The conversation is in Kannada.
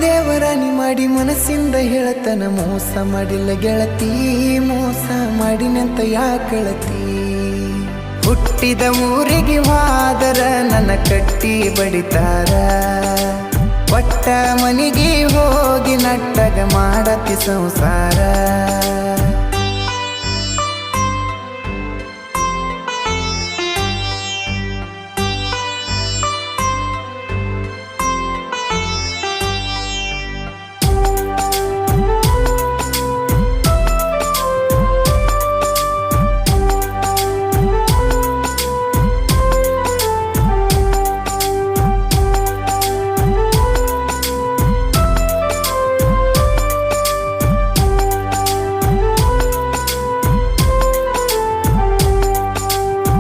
ದೇವರಾಣಿ ಮಾಡಿ ಮನಸ್ಸಿಂದ ಹೇಳತನ ಮೋಸ ಮಾಡಿಲ್ಲ ಗೆಳತಿ ಮೋಸ ಮಾಡಿನಂತ ಯಾಕಳತಿ ಹುಟ್ಟಿದ ಊರಿಗೆ ಹೋದರ ನನ್ನ ಕಟ್ಟಿ ಬಡಿತಾರ ಒಟ್ಟ ಮನಿಗೆ ಹೋಗಿ ನಟ್ಟಗ ಮಾಡತಿ ಸಂಸಾರ